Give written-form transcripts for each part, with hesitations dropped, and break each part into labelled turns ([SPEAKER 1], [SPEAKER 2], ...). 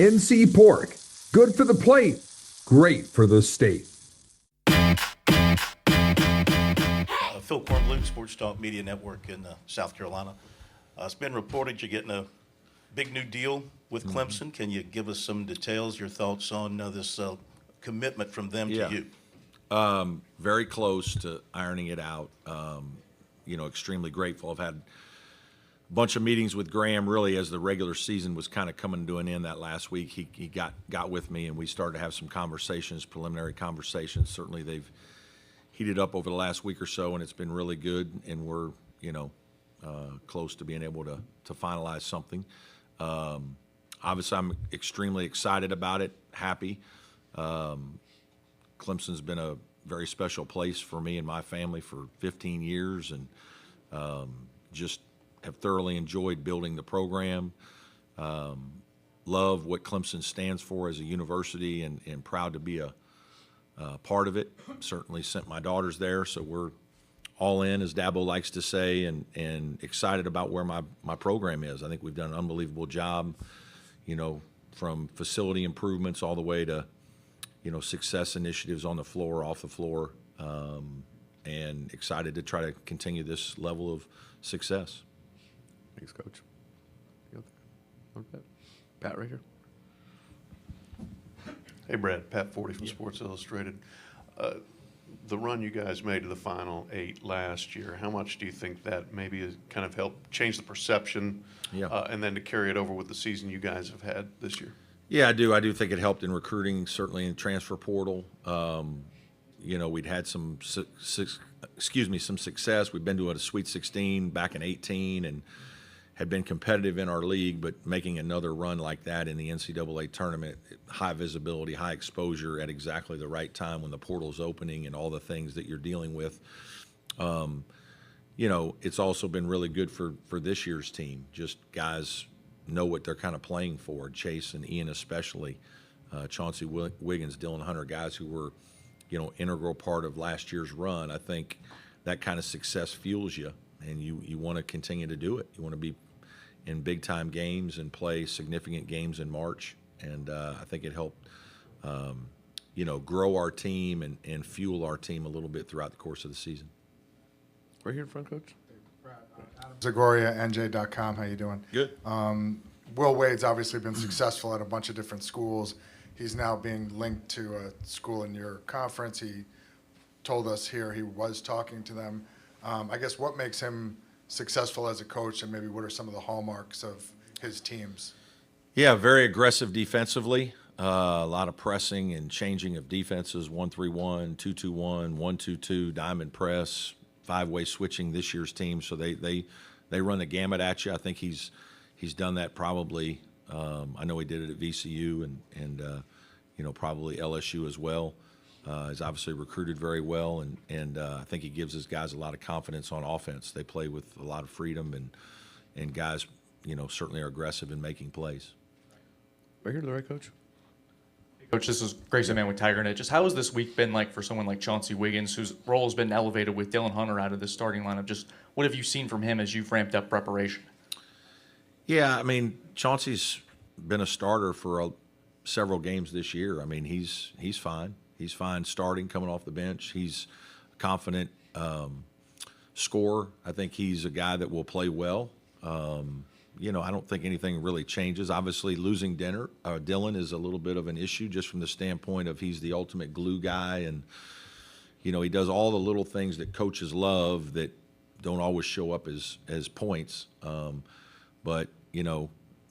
[SPEAKER 1] NC Pork. Good for the plate, great for the state.
[SPEAKER 2] Phil Kornblum, Sports Talk Media Network in South Carolina. It's been reported you're getting a big new deal with Clemson. Can you give us some details, your thoughts on this commitment from them to you?
[SPEAKER 3] Very close to ironing it out. Extremely grateful. I've had a bunch of meetings with Graham really as the regular season was kind of coming to an end that last week. He got with me and we started to have some conversations, preliminary conversations. Certainly they've heated up over the last week or so, and it's been really good, and we're close to being able to finalize something. Obviously I'm extremely excited about it, happy. Clemson's been a very special place for me and my family for 15 years, and just have thoroughly enjoyed building the program. Love what Clemson stands for as a university, and proud to be a part of it. Certainly sent my daughters there, so we're all in, as Dabo likes to say, and excited about where my program is. I think we've done an unbelievable job, from facility improvements all the way to success initiatives on the floor, off the floor, and excited to try to continue this level of success.
[SPEAKER 4] Thanks, Coach. Pat, right here.
[SPEAKER 5] Hey, Brad. Pat Forty from Sports Illustrated. The run you guys made to the Final Eight last year, how much do you think that maybe has kind of helped change the perception, and then to carry it over with the season you guys have had this year?
[SPEAKER 3] Yeah, I do. I do think it helped in recruiting, certainly in transfer portal. We'd had some success. We've been to a Sweet 16 back in 18 and had been competitive in our league, but making another run like that in the NCAA tournament, high visibility, high exposure at exactly the right time when the portal's opening and all the things that you're dealing with. It's also been really good for this year's team. Just guys know what they're kind of playing for. Chase and Ian especially, Chauncey Wiggins, Dylan Hunter, guys who were, integral part of last year's run. I think that kind of success fuels you, and you want to continue to do it. You want to be in big-time games and play significant games in March, and I think it helped, grow our team and fuel our team a little bit throughout the course of the season.
[SPEAKER 4] Right here in front, Coach.
[SPEAKER 6] Zagoria, NJ.com. How you doing?
[SPEAKER 3] Good.
[SPEAKER 6] Will Wade's obviously been successful at a bunch of different schools. He's now being linked to a school in your conference. He told us here he was talking to them. I guess what makes him successful as a coach, and maybe what are some of the hallmarks of his teams?
[SPEAKER 3] Yeah, very aggressive defensively. A lot of pressing and changing of defenses, 1-3-1, 2-2-1, 1-2-2, diamond press, five-way switching this year's team. So they run the gamut at you. I think he's done that probably. I know he did it at VCU and probably LSU as well. He's obviously recruited very well, and I think he gives his guys a lot of confidence on offense. They play with a lot of freedom, and guys, certainly are aggressive in making plays.
[SPEAKER 4] Right here to the right, Coach.
[SPEAKER 7] Coach, this is Grayson Man with TigerNet. Just how has this week been like for someone like Chauncey Wiggins, whose role has been elevated with Dylan Hunter out of the starting lineup? Just what have you seen from him as you've ramped up preparation?
[SPEAKER 3] Yeah, I mean, Chauncey's been a starter for several games this year. I mean, he's fine. He's fine starting, coming off the bench. He's a confident scorer. I think he's a guy that will play well. I don't think anything really changes. Obviously, losing Dylan is a little bit of an issue just from the standpoint of he's the ultimate glue guy, and he does all the little things that coaches love that don't always show up as points. But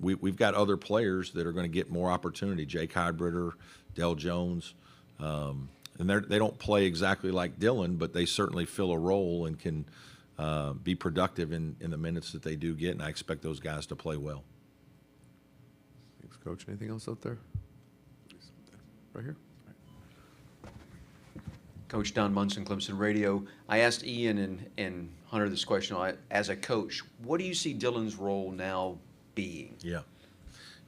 [SPEAKER 3] we've got other players that are going to get more opportunity. Jake Hybrider, Dell Jones. And they don't play exactly like Dylan, but they certainly fill a role and can be productive in the minutes that they do get, and I expect those guys to play well.
[SPEAKER 4] Thanks, Coach. Anything else out there? Right here.
[SPEAKER 8] Coach Don Munson, Clemson Radio. I asked Ian and Hunter this question. As a coach, what do you see Dylan's role now being?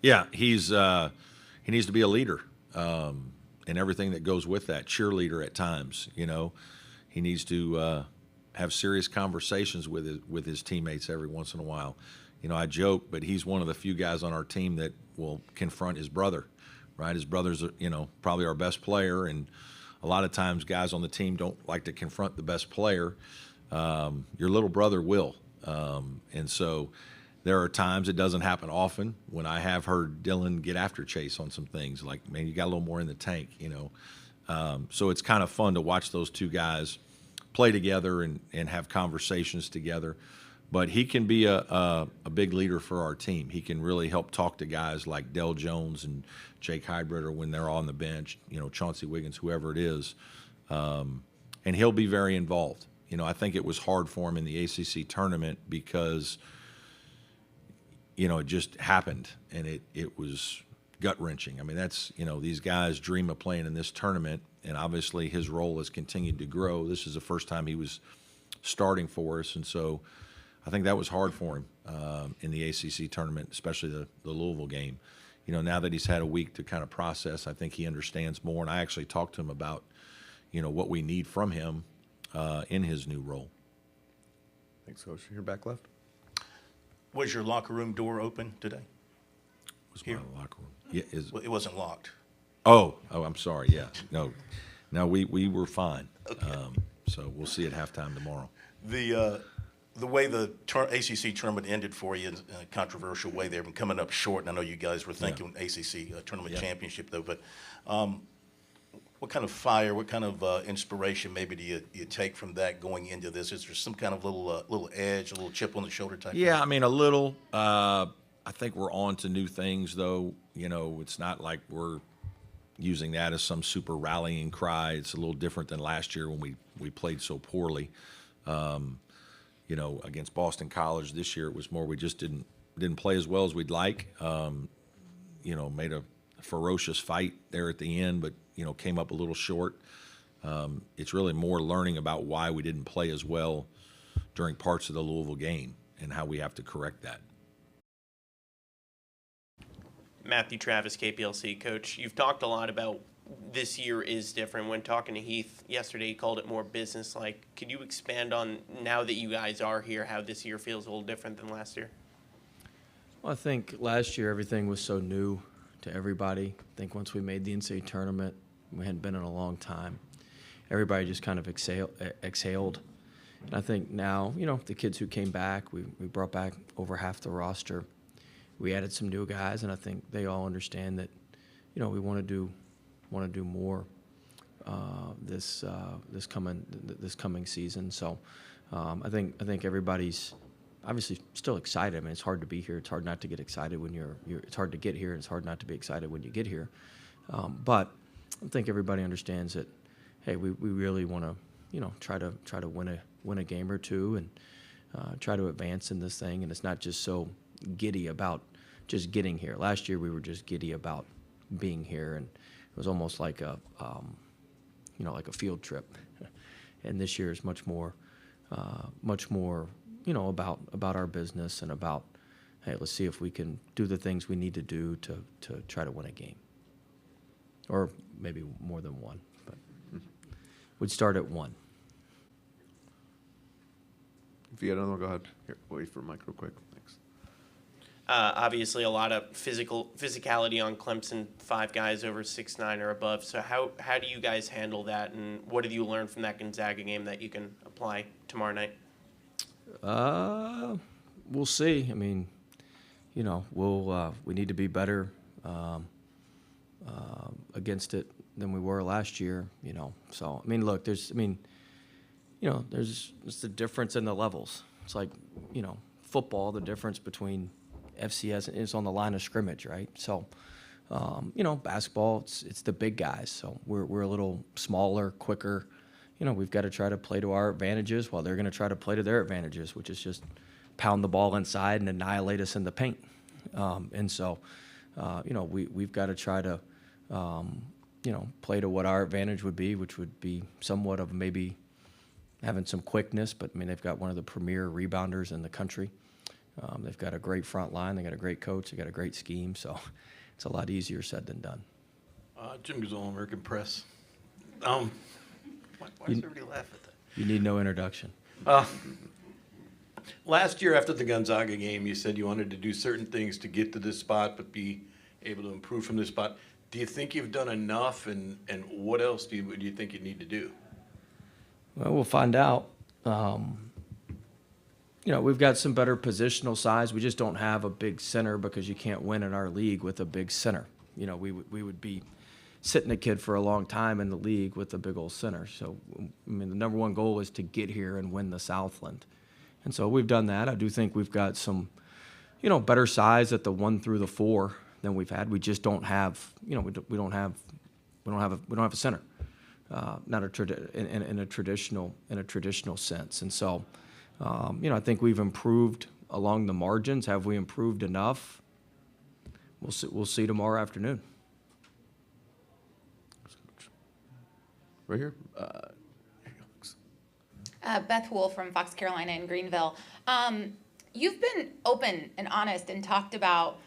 [SPEAKER 3] Yeah, he needs to be a leader. And everything that goes with that, cheerleader at times. He needs to have serious conversations with his teammates every once in a while. I joke, but he's one of the few guys on our team that will confront his brother, right? His brother's, probably our best player, and a lot of times guys on the team don't like to confront the best player. Your little brother will. And so there are times, it doesn't happen often, when I have heard Dylan get after Chase on some things, like, man, you got a little more in the tank, So it's kind of fun to watch those two guys play together and have conversations together. But he can be a big leader for our team. He can really help talk to guys like Dell Jones and Jake Hybrid when they're on the bench, Chauncey Wiggins, whoever it is. And he'll be very involved. I think it was hard for him in the ACC tournament because, it just happened, and it was gut-wrenching. I mean, that's, these guys dream of playing in this tournament, and obviously his role has continued to grow. This is the first time he was starting for us, and so I think that was hard for him in the ACC tournament, especially the Louisville game. Now that he's had a week to kind of process, I think he understands more, and I actually talked to him about, what we need from him in his new role.
[SPEAKER 4] Thanks, Coach. Here back left.
[SPEAKER 2] Was your locker room door open today?
[SPEAKER 3] Was
[SPEAKER 2] Here.
[SPEAKER 3] my locker room? Yeah,
[SPEAKER 2] Well, it wasn't locked.
[SPEAKER 3] Oh, I'm sorry. Yeah, no, we were fine.
[SPEAKER 2] Okay.
[SPEAKER 3] So we'll see at halftime tomorrow.
[SPEAKER 2] The way the ACC tournament ended for you in a controversial way, they've been coming up short, and I know you guys were thinking ACC tournament championship, though, but what kind of fire, what kind of inspiration maybe do you take from that going into this? Is there some kind of little edge, a little chip on the shoulder type
[SPEAKER 3] Yeah,
[SPEAKER 2] thing?
[SPEAKER 3] I mean, a little. I think we're on to new things, though. It's not like we're using that as some super rallying cry. It's a little different than last year when we played so poorly. Against Boston College this year, it was more we just didn't play as well as we'd like. Made a ferocious fight there at the end, but came up a little short. It's really more learning about why we didn't play as well during parts of the Louisville game and how we have to correct that.
[SPEAKER 9] Matthew Travis, KPLC. Coach, you've talked a lot about this year is different. When talking to Heath yesterday, he called it more business-like. Could you expand on, now that you guys are here, how this year feels a little different than last year?
[SPEAKER 10] Well, I think last year everything was so new to everybody. I think once we made the NCAA tournament, we hadn't been in a long time. Everybody just kind of exhaled. And I think now, the kids who came back, we brought back over half the roster. We added some new guys, and I think they all understand that, we want to do more this coming season. So I think everybody's obviously still excited. I mean, it's hard to be here. It's hard not to get excited when it's hard to get here, and it's hard not to be excited when you get here. But I think everybody understands that, hey, we really want to, try to win a game or two and try to advance in this thing. And it's not just so giddy about just getting here. Last year we were just giddy about being here, and it was almost like a field trip. And this year is much more, about our business and about, hey, let's see if we can do the things we need to do to try to win a game, or maybe more than one. But we'd start at one.
[SPEAKER 4] If you got another one, go ahead. Here, wait for Mike real quick. Thanks.
[SPEAKER 9] Obviously, a lot of physicality on Clemson, 5 guys over 6'9" or above. So how do you guys handle that, and what have you learned from that Gonzaga game that you can apply tomorrow night?
[SPEAKER 10] We'll see. I mean, we need to be better against it than we were last year. So I mean, look, there's just a difference in the levels. It's like, football, the difference between FCS is on the line of scrimmage, right? So, basketball, it's the big guys. So we're a little smaller, quicker. We've got to try to play to our advantages while they're going to try to play to their advantages, which is just pound the ball inside and annihilate us in the paint. And so, we've got to try to, play to what our advantage would be, which would be somewhat of maybe having some quickness. But, I mean, they've got one of the premier rebounders in the country. They've got a great front line. They got a great coach. They got a great scheme. So it's a lot easier said than done.
[SPEAKER 11] Jim Gazelle, American Press.
[SPEAKER 9] Why does everybody laugh at that?
[SPEAKER 10] You need no introduction.
[SPEAKER 11] Last year after the Gonzaga game, you said you wanted to do certain things to get to this spot, but be able to improve from this spot. Do you think you've done enough, and what else do you think you need to do?
[SPEAKER 10] Well, we'll find out. We've got some better positional size. We just don't have a big center because you can't win in our league with a big center. We would be sitting a kid for a long time in the league with a big old center. So, the number one goal is to get here and win the Southland. And so we've done that. I do think we've got some, better size at the 1 through the 4 than we've had. We just don't have, we don't have a center, not in a traditional sense. And so, I think we've improved along the margins. Have we improved enough? We'll see tomorrow afternoon.
[SPEAKER 4] Right here.
[SPEAKER 12] Beth Hool from Fox Carolina in Greenville. You've been open and honest and talked about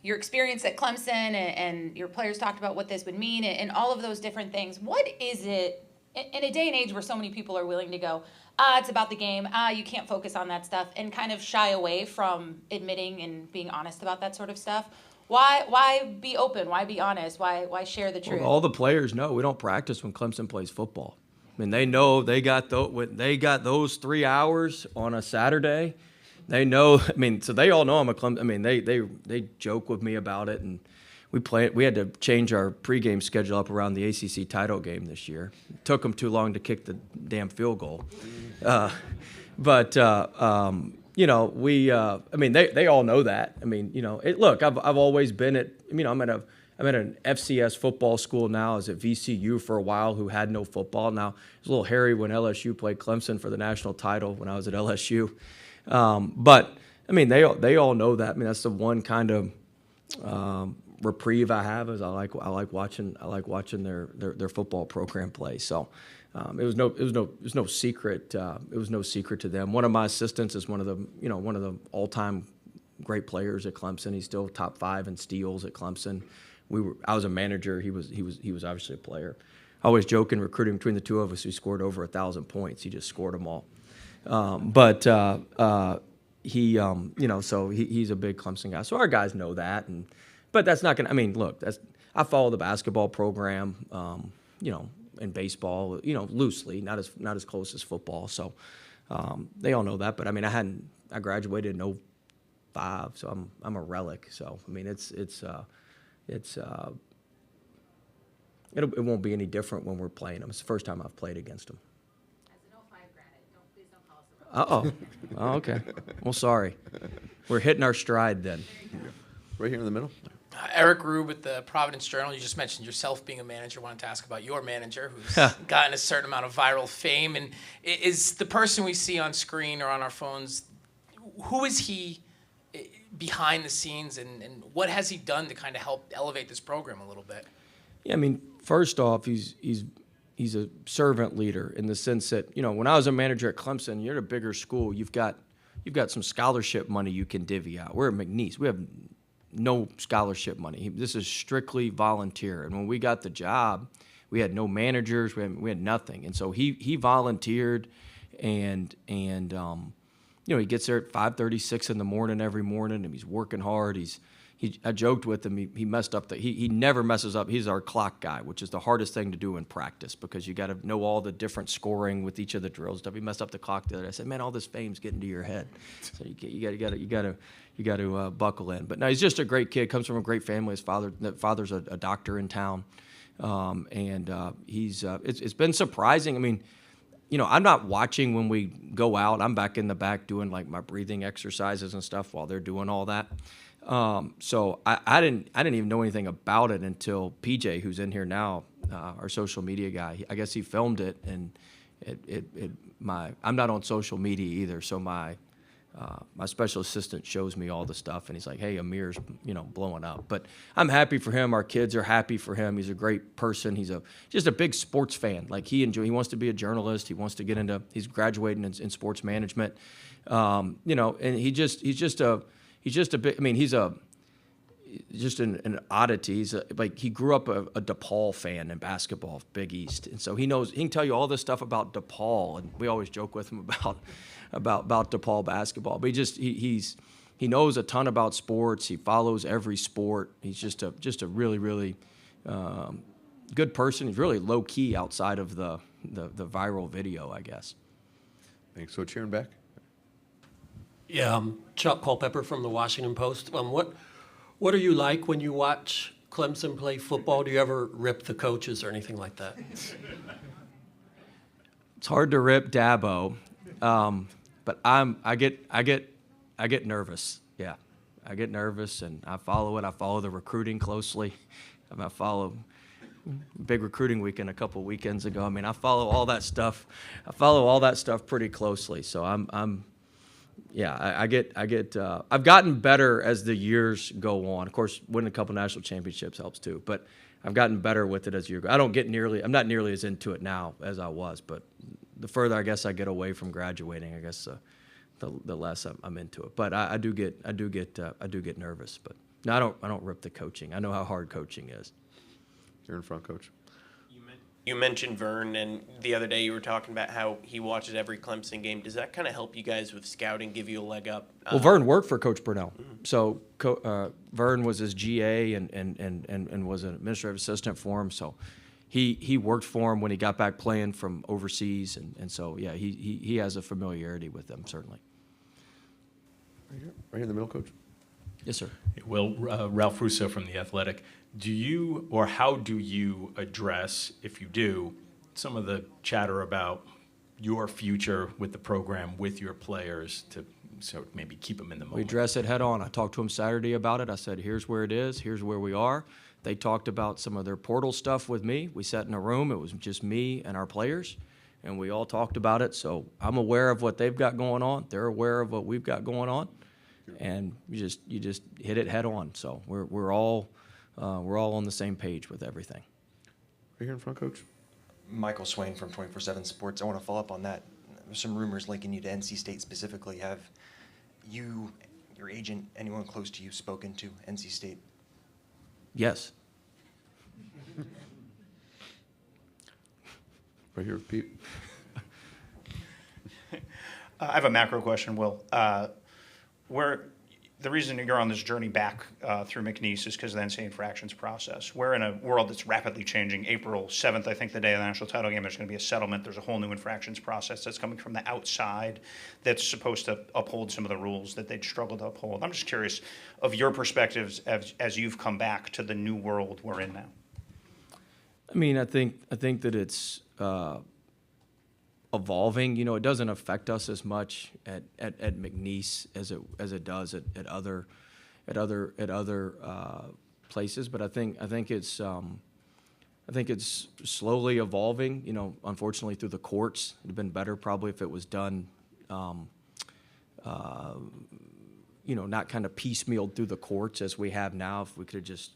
[SPEAKER 12] your experience at Clemson, and your players talked about what this would mean and all of those different things. What is it, in a day and age where so many people are willing to go, it's about the game, you can't focus on that stuff, and kind of shy away from admitting and being honest about that sort of stuff? Why be open? Why be honest? Why share the truth?
[SPEAKER 10] Well, all the players know we don't practice when Clemson plays football. They know they got those 3 hours on a Saturday. They know. So they all know I'm a Clemson. They joke with me about it, and we had to change our pregame schedule up around the ACC title game this year. It took them too long to kick the damn field goal. They all know that. Look, I've always been at. I'm at an FCS football school now. I was at VCU for a while, who had no football. Now, it was a little hairy when LSU played Clemson for the national title when I was at LSU. They all know that. That's the one kind of reprieve I have, is I like watching their football program play. So it was no secret. It was no secret to them. One of my assistants is one of the all-time great players at Clemson. He's still top 5 in steals at Clemson. I was a manager. He was obviously a player. I always joke in recruiting between the two of us, we scored over 1,000 points. He just scored them all. He's a big Clemson guy. So our guys know that. But that's not going to, I follow the basketball program, in baseball, loosely, not as close as football. So they all know that. But I graduated in 05, so I'm a relic. So it won't be any different when we're playing them. It's the first time I've played against them.
[SPEAKER 12] As an 05 granted, please don't call us a relic.
[SPEAKER 10] Oh, okay. Well, sorry. We're hitting our stride then.
[SPEAKER 4] Right here in the middle.
[SPEAKER 13] Eric Rube with the Providence Journal. You just mentioned yourself being a manager. I wanted to ask about your manager, who's gotten a certain amount of viral fame. And is the person we see on screen or on our phones, who is he behind the scenes, and what has he done to kind of help elevate this program a little bit?
[SPEAKER 10] Yeah, first off, he's a servant leader in the sense that, when I was a manager at Clemson, you're at a bigger school, you've got some scholarship money you can divvy out. We're at McNeese's. We have no scholarship money. This is strictly volunteer. And when we got the job, we had no managers, we had nothing. And so he volunteered, and he gets there at 5:36 in the morning every morning, and he's working hard. I joked with him. He messed up. He never messes up. He's our clock guy, which is the hardest thing to do in practice, because you got to know all the different scoring with each of the drills. Stuff. He messed up the clock the other day. I said, "Man, all this fame's getting to your head, so you got to buckle in." But no, he's just a great kid. Comes from a great family. His father's a doctor in town, it's been surprising. I'm not watching when we go out. I'm back in the back doing my breathing exercises and stuff while they're doing all that. So I didn't even know anything about it until PJ, who's in here now, our social media guy. I guess he filmed it, and I'm not on social media either. So my special assistant shows me all the stuff, and he's like, "Hey, Amir's blowing up." But I'm happy for him. Our kids are happy for him. He's a great person. He's just a big sports fan. He wants to be a journalist. He wants to get into. He's graduating in sports management. And he's just a bit. He's just an oddity. He grew up a DePaul fan in basketball, Big East, and so he can tell you all this stuff about DePaul. And we always joke with him about DePaul basketball. But he knows a ton about sports. He follows every sport. He's just a really, really good person. He's really low key outside of the viral video, I guess.
[SPEAKER 4] Thanks. So, cheering back.
[SPEAKER 14] Yeah, Chuck Culpepper from the Washington Post. What are you like when you watch Clemson play football? Do you ever rip the coaches or anything like that?
[SPEAKER 10] It's hard to rip Dabo, but I get nervous. Yeah, I get nervous, and I follow it. I follow the recruiting closely. I follow big recruiting weekend a couple weekends ago. I mean, I follow all that stuff. I follow all that stuff pretty closely. So I've gotten better as the years go on. Of course, winning a couple national championships helps too, but I've gotten better with it as the year goes. I'm not nearly as into it now as I was, but the further I guess I get away from graduating, I guess the less I'm into it. But I do get nervous. But no, I don't rip the coaching. I know how hard coaching is.
[SPEAKER 4] You're in front, Coach.
[SPEAKER 9] You mentioned Vern, and the other day you were talking about how he watches every Clemson game. Does that kind of help you guys with scouting, give you a leg up?
[SPEAKER 10] Well, Vern worked for Coach Brownell. So Vern was his GA and was an administrative assistant for him. So he worked for him when he got back playing from overseas. And so, yeah, he has a familiarity with them, certainly.
[SPEAKER 4] Right here in the middle, Coach.
[SPEAKER 10] Yes, sir.
[SPEAKER 15] Well, Ralph Russo from The Athletic. Do you, or how do you address, if you do, some of the chatter about your future with the program, with your players, to so maybe keep them in the moment?
[SPEAKER 10] We address it head on. I talked to them Saturday about it. I said, here's where it is. Here's where we are. They talked about some of their portal stuff with me. We sat in a room. It was just me and our players, and we all talked about it. So I'm aware of what they've got going on. They're aware of what we've got going on, and you just hit it head on. So we're all on the same page with everything.
[SPEAKER 4] Right here in front, Coach.
[SPEAKER 16] Michael Swain from 24/7 Sports. I want to follow up on that. There's some rumors linking you to NC State specifically. Have you, your agent, anyone close to you spoken to NC State?
[SPEAKER 10] Yes.
[SPEAKER 4] Right here with Pete.
[SPEAKER 17] I have a macro question, Will. The reason you're on this journey back through McNeese's is because of the NCAA infractions process. We're in a world that's rapidly changing. April 7th, I think, the day of the national title game, there's going to be a settlement. There's a whole new infractions process that's coming from the outside that's supposed to uphold some of the rules that they'd struggle to uphold. I'm just curious of your perspectives as you've come back to the new world we're in now.
[SPEAKER 10] I mean, I think that it's evolving. You know, it doesn't affect us as much at McNeese as it does at other places. But I think it's slowly evolving. You know, unfortunately through the courts, it'd have been better probably if it was done. You know, not kind of piecemealed through the courts as we have now. If we could have just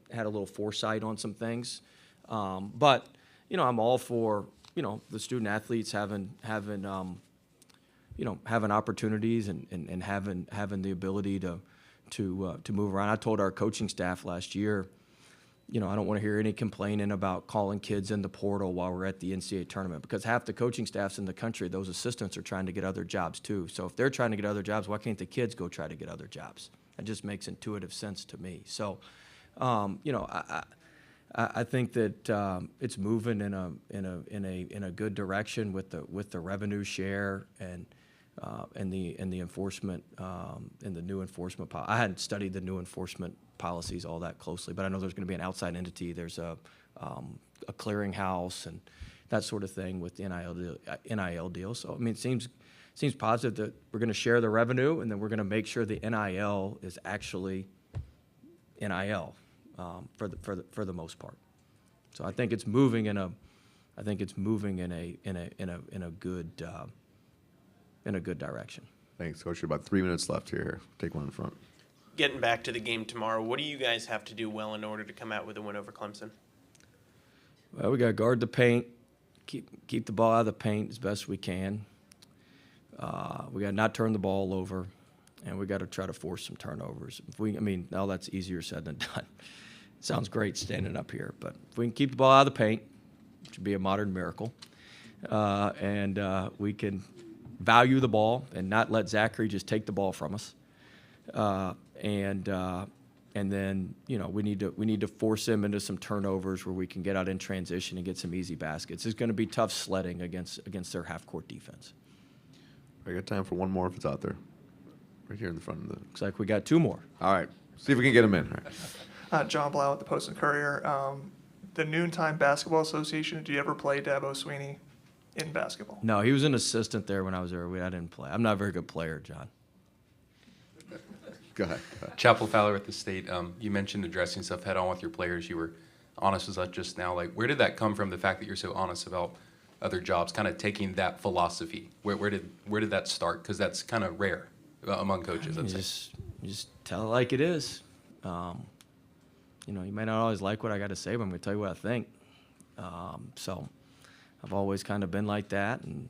[SPEAKER 10] had a little foresight on some things. But you know, I'm all for, you know, the student athletes having opportunities and having the ability to move around. I told our coaching staff last year, you know, I don't want to hear any complaining about calling kids in the portal while we're at the NCAA tournament, because half the coaching staffs in the country, those assistants are trying to get other jobs too. So if they're trying to get other jobs, why can't the kids go try to get other jobs? That just makes intuitive sense to me. So, you know, I think that it's moving in a good direction with the revenue share and the enforcement and the new enforcement. I hadn't studied the new enforcement policies all that closely, but I know there's going to be an outside entity. There's a clearinghouse and that sort of thing with the NIL deal. So I mean, it seems positive that we're going to share the revenue, and then we're going to make sure the NIL is actually NIL. For the most part, so I think it's moving in a good direction.
[SPEAKER 4] Thanks, Coach. About 3 minutes left here. Take one in front.
[SPEAKER 9] Getting back to the game tomorrow, what do you guys have to do well in order to come out with a win over Clemson?
[SPEAKER 10] Well, we got to guard the paint, keep the ball out of the paint as best we can. We got to not turn the ball over, and we got to try to force some turnovers. All that's easier said than done. Sounds great standing up here, but if we can keep the ball out of the paint, which would be a modern miracle, and we can value the ball and not let Zachary just take the ball from us. And then, we need to force him into some turnovers where we can get out in transition and get some easy baskets. It's going to be tough sledding against their half-court defense.
[SPEAKER 4] I got time for one more if it's out there. Right here in the front of the.
[SPEAKER 10] Looks like we got 2 more.
[SPEAKER 4] All right. See if we can get them in. All right.
[SPEAKER 18] John Blau at the Post and Courier. The Noontime Basketball Association, did you ever play Dabo Sweeney in basketball?
[SPEAKER 10] No, he was an assistant there when I was there. I didn't play. I'm not a very good player, John.
[SPEAKER 4] Go ahead.
[SPEAKER 19] Chapel Fowler at the State. You mentioned addressing stuff head on with your players. You were honest as that just now. Like, where did that come from? The fact that you're so honest about other jobs, kind of taking that philosophy. Where did that start? Because that's kind of rare among coaches.
[SPEAKER 10] You just tell it like it is. You may not always like what I got to say, but I'm going to tell you what I think. So I've always kind of been like that, and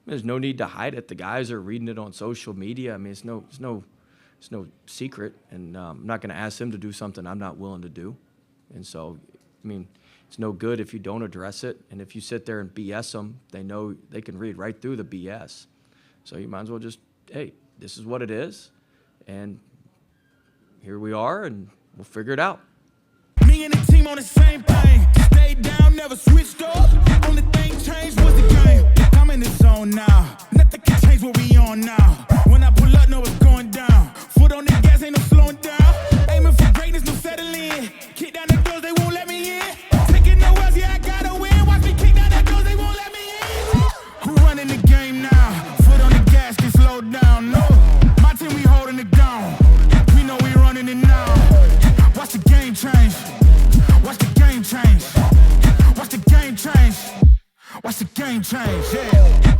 [SPEAKER 10] there's no need to hide it. The guys are reading it on social media. I mean, it's no secret, and I'm not going to ask them to do something I'm not willing to do. And so, I mean, it's no good if you don't address it, and if you sit there and BS them, they know they can read right through the BS. So you might as well just, hey, this is what it is, and here we are, and we'll figure it out.
[SPEAKER 20] Me and the team on the same thing. Stayed down, never switched up. Only thing changed was the game. I'm in the zone now. Nothing can change what we on now. When I pull up, know it's going down. Foot on the gas, ain't no slowing down. Aiming for greatness, no settling. Kick down the doors, they won't let me in. Taking no L's, yeah, I gotta win. Watch me kick down the doors, they won't let me in. Who running the game now? Foot on the gas, can slow down. No, my team, we holding it down. We know we running it now. Watch the game change. Watch the game change. Watch the game change. Watch the game change. Yeah.